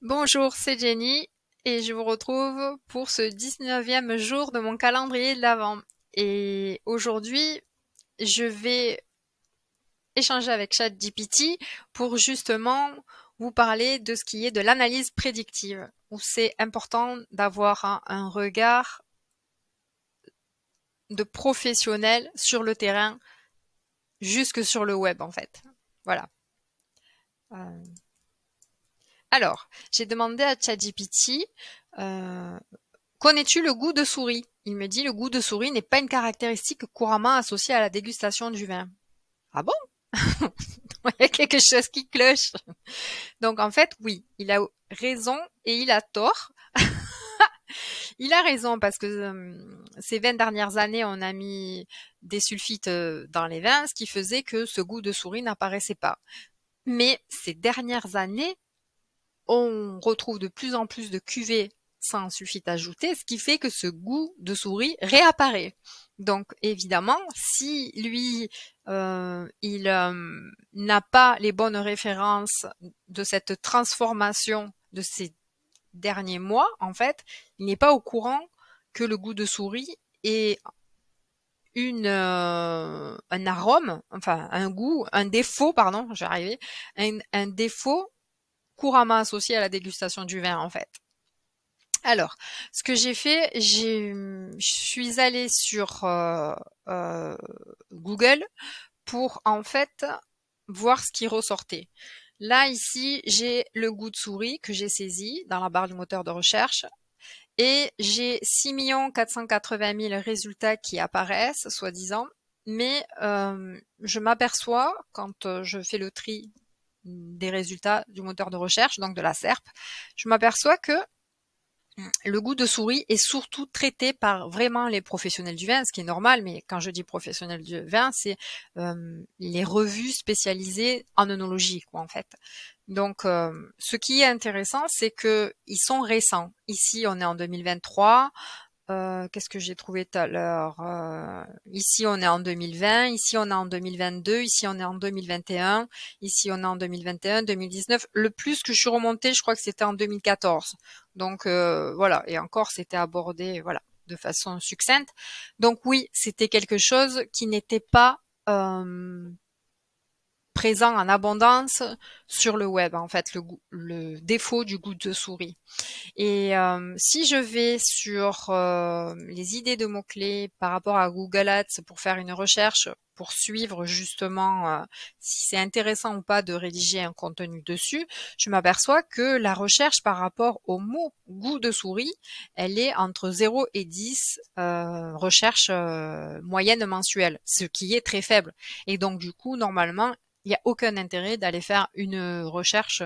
Bonjour, c'est Jenny et je vous retrouve pour ce 19e jour de mon calendrier de l'Avent. Et aujourd'hui, je vais échanger avec ChatGPT pour justement vous parler de ce qui est de l'analyse prédictive, où c'est important d'avoir un regard de professionnel sur le terrain, jusque sur le web en fait. Voilà. Euh, Alors, j'ai demandé à ChatGPT euh, connais-tu le goût de souris? Il me dit le goût de souris n'est pas une caractéristique couramment associée à la dégustation du vin. Ah bon? Il y a quelque chose qui cloche. Donc en fait, oui, il a raison et il a tort. Il a raison parce que ces 20 dernières années, on a mis des sulfites dans les vins, ce qui faisait que ce goût de souris n'apparaissait pas. Mais ces dernières années, on retrouve de plus en plus de cuvées sans sulfite ajouté, ce qui fait que ce goût de souris réapparaît. Donc évidemment, si lui, il n'a pas les bonnes références de cette transformation de ces derniers mois, en fait, il n'est pas au courant que le goût de souris est un arôme, enfin un goût, un défaut, pardon, j'ai arrivé, un défaut couramment associé à la dégustation du vin en fait. Alors, ce que j'ai fait, je suis allée sur euh, Google pour en fait voir ce qui ressortait. Là, ici, j'ai le goût de souris que j'ai saisi dans la barre du moteur de recherche et j'ai 6 480 000 résultats qui apparaissent, soi-disant, mais je m'aperçois quand je fais le tri des résultats du moteur de recherche, donc de la SERP, je m'aperçois que le goût de souris est surtout traité par vraiment les professionnels du vin, ce qui est normal, mais quand je dis professionnels du vin, c'est les revues spécialisées en œnologie, quoi, en fait. Donc, ce qui est intéressant, c'est que ils sont récents. Ici, on est en 2023. Qu'est-ce que j'ai trouvé tout à l'heure? Ici, on est en 2020. Ici, on est en 2022. Ici, on est en 2021. Ici, on est en 2021, 2019. Le plus que je suis remontée, je crois que c'était en 2014. Donc, voilà. Et encore, c'était abordé, voilà, de façon succincte. Donc, oui, c'était quelque chose qui n'était pas présent en abondance sur le web, en fait, le défaut du goût de souris. Et si je vais sur les idées de mots-clés par rapport à Google Ads pour faire une recherche, pour suivre justement si c'est intéressant ou pas de rédiger un contenu dessus, je m'aperçois que la recherche par rapport au mot goût de souris, elle est entre 0 et 10 recherches moyennes mensuelles, ce qui est très faible. Et donc du coup, normalement, il n'y a aucun intérêt d'aller faire une recherche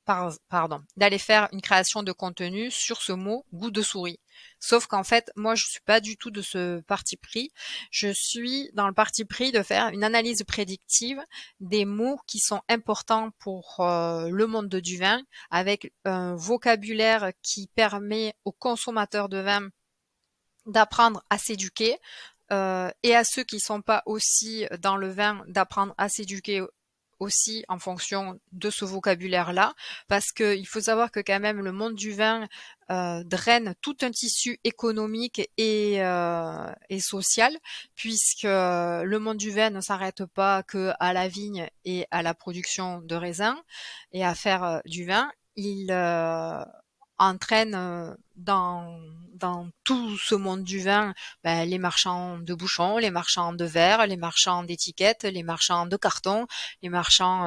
pardon, d'aller faire une création de contenu sur ce mot goût de souris. Sauf qu'en fait, moi, je suis pas du tout de ce parti pris. Je suis dans le parti pris de faire une analyse prédictive des mots qui sont importants pour le monde du vin, avec un vocabulaire qui permet aux consommateurs de vin d'apprendre à s'éduquer, et à ceux qui sont pas aussi dans le vin d'apprendre à s'éduquer aussi en fonction de ce vocabulaire-là, parce qu'il faut savoir que quand même le monde du vin draine tout un tissu économique et social, puisque le monde du vin ne s'arrête pas que à la vigne et à la production de raisins et à faire du vin. Il entraîne dans tout ce monde du vin ben, les marchands de bouchons, les marchands de verre, les marchands d'étiquettes, les marchands de carton, les marchands,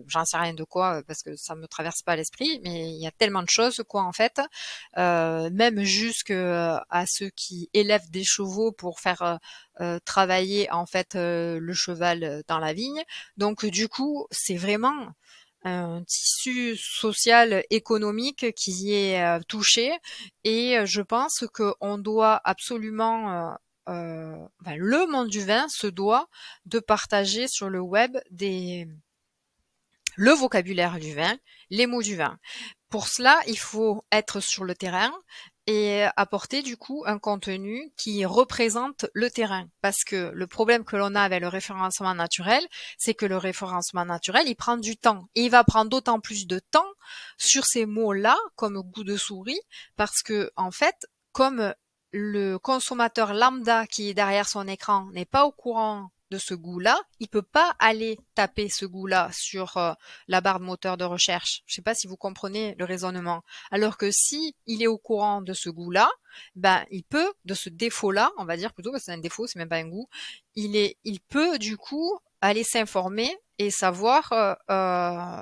j'en sais rien de quoi parce que ça me traverse pas l'esprit, mais il y a tellement de choses quoi en fait, même jusque à ceux qui élèvent des chevaux pour faire travailler en fait le cheval dans la vigne. Donc du coup, c'est vraiment un tissu social économique qui est touché et je pense qu'on doit absolument enfin, le monde du vin se doit de partager sur le web le vocabulaire du vin, les mots du vin. Pour cela, il faut être sur le terrain et apporter du coup un contenu qui représente le terrain. Parce que le problème que l'on a avec le référencement naturel, c'est que le référencement naturel, il prend du temps. Et il va prendre d'autant plus de temps sur ces mots-là, comme goût de souris, parce que en fait, comme le consommateur lambda qui est derrière son écran n'est pas au courant de ce goût-là, il peut pas aller taper ce goût-là sur la barre de moteur de recherche. Je sais pas si vous comprenez le raisonnement. Alors que si il est au courant de ce goût-là, ben il peut, de ce défaut-là, on va dire plutôt, parce que c'est un défaut, c'est même pas un goût, il peut du coup aller s'informer et savoir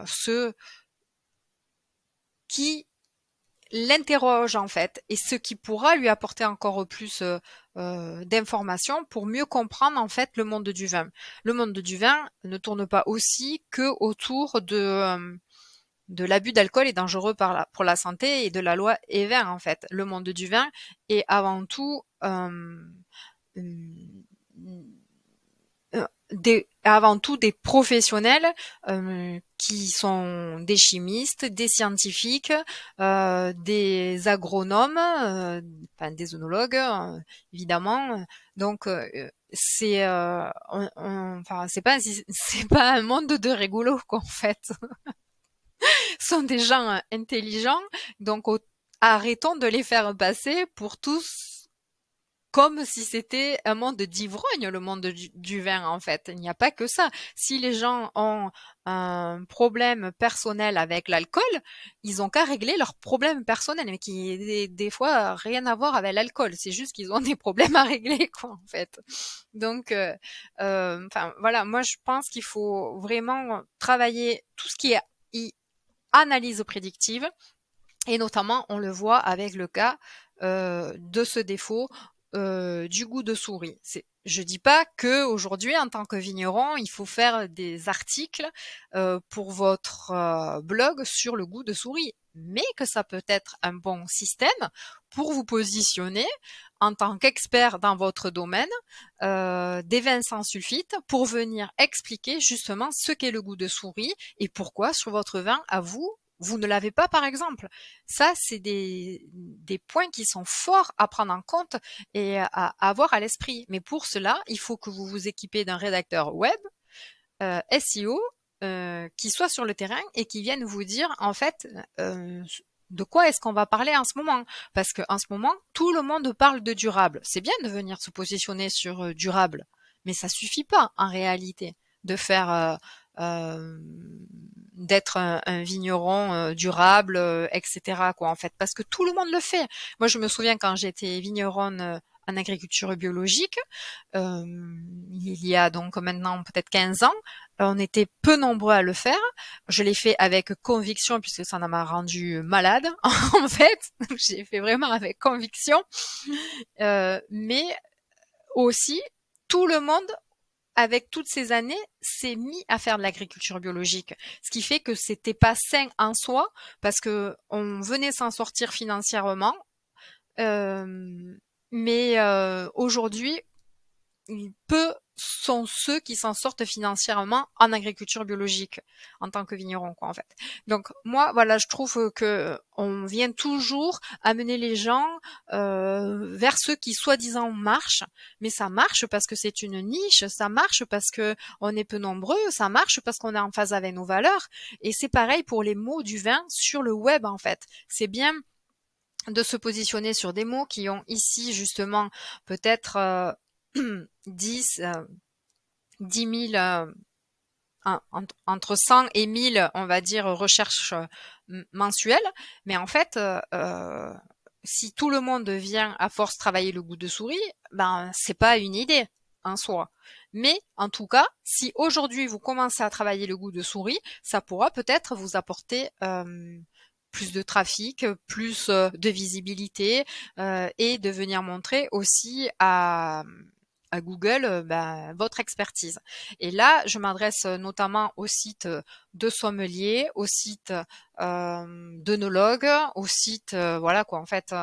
ce qui l'interroge en fait et ce qui pourra lui apporter encore plus d'informations pour mieux comprendre en fait le monde du vin. Le monde du vin ne tourne pas aussi que autour de l'abus d'alcool est dangereux pour la santé et de la loi Evin en fait. Le monde du vin est avant tout des professionnels qui sont des chimistes, des scientifiques, des agronomes, enfin des œnologues évidemment. Donc enfin c'est pas un monde de rigolos quoi en fait. Ce sont des gens intelligents, donc arrêtons de les faire passer pour tous comme si c'était un monde d'ivrogne, le monde du vin en fait. Il n'y a pas que ça. Si les gens ont un problème personnel avec l'alcool, ils ont qu'à régler leurs problèmes personnels, mais qui des fois rien à voir avec l'alcool. C'est juste qu'ils ont des problèmes à régler quoi en fait. Donc, enfin voilà, moi je pense qu'il faut vraiment travailler tout ce qui est analyse prédictive et notamment on le voit avec le cas de ce défaut du goût de souris. Je dis pas que aujourd'hui, en tant que vigneron, il faut faire des articles pour votre blog sur le goût de souris, mais que ça peut être un bon système pour vous positionner en tant qu'expert dans votre domaine des vins sans sulfite pour venir expliquer justement ce qu'est le goût de souris et pourquoi sur votre vin à vous ne l'avez pas par exemple. Ça, c'est des points qui sont forts à prendre en compte et à avoir à l'esprit. Mais pour cela, il faut que vous vous équipez d'un rédacteur web, SEO, qui soit sur le terrain et qui vienne vous dire en fait de quoi est-ce qu'on va parler en ce moment. Parce que en ce moment, tout le monde parle de durable. C'est bien de venir se positionner sur durable, mais ça suffit pas en réalité de faire d'être un vigneron durable, etc. quoi en fait, parce que tout le monde le fait. Moi, je me souviens quand j'étais vigneronne en agriculture biologique, il y a donc maintenant peut-être 15 ans, on était peu nombreux à le faire. Je l'ai fait avec conviction puisque ça m'a rendu malade en fait. J'ai fait vraiment avec conviction, mais aussi tout le monde avec toutes ces années, s'est mis à faire de l'agriculture biologique. Ce qui fait que c'était pas sain en soi, parce que on venait s'en sortir financièrement. Mais aujourd'hui, peu sont ceux qui s'en sortent financièrement en agriculture biologique, en tant que vigneron, quoi, en fait. Donc, moi, voilà, je trouve que on vient toujours amener les gens vers ceux qui, soi-disant, marchent, mais ça marche parce que c'est une niche, ça marche parce que on est peu nombreux, ça marche parce qu'on est en phase avec nos valeurs, et c'est pareil pour les mots du vin sur le web, en fait. C'est bien de se positionner sur des mots qui ont ici, justement, peut-être 10 000 entre 100 et 1000 on va dire recherches mensuelles, mais en fait si tout le monde vient à force travailler le goût de souris, ben c'est pas une idée en soi. Mais en tout cas, si aujourd'hui vous commencez à travailler le goût de souris, ça pourra peut-être vous apporter plus de trafic, plus de visibilité et de venir montrer aussi à Google votre expertise. Et là, je m'adresse notamment aux sites de sommeliers, aux sites d'œnologues, aux sites voilà quoi en fait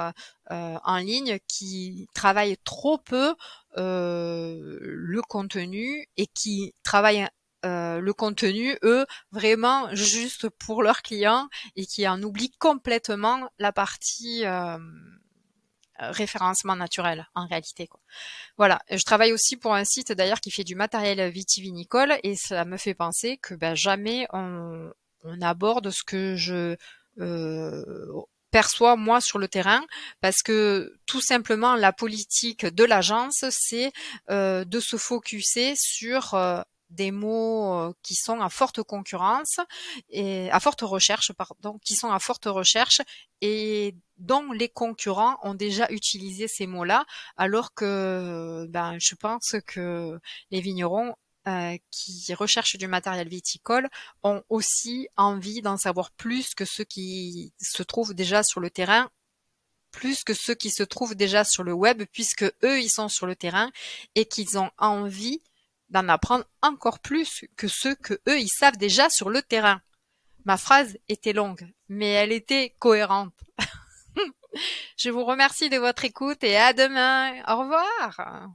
en ligne qui travaillent trop peu le contenu et qui travaillent le contenu, eux, vraiment juste pour leurs clients et qui en oublient complètement la partie référencement naturel en réalité, quoi. Voilà, je travaille aussi pour un site d'ailleurs qui fait du matériel vitivinicole et ça me fait penser que ben, jamais on aborde ce que je perçois moi sur le terrain, parce que tout simplement la politique de l'agence, c'est de se focuser sur des mots qui sont à forte concurrence et à forte recherche, pardon, qui sont à forte recherche et dont les concurrents ont déjà utilisé ces mots-là, alors que ben, je pense que les vignerons qui recherchent du matériel viticole ont aussi envie d'en savoir plus que ceux qui se trouvent déjà sur le terrain, plus que ceux qui se trouvent déjà sur le web, puisque eux, ils sont sur le terrain et qu'ils ont envie d'en apprendre encore plus que ceux que eux, ils savent déjà sur le terrain. Ma phrase était longue, mais elle était cohérente. Je vous remercie de votre écoute et à demain. Au revoir.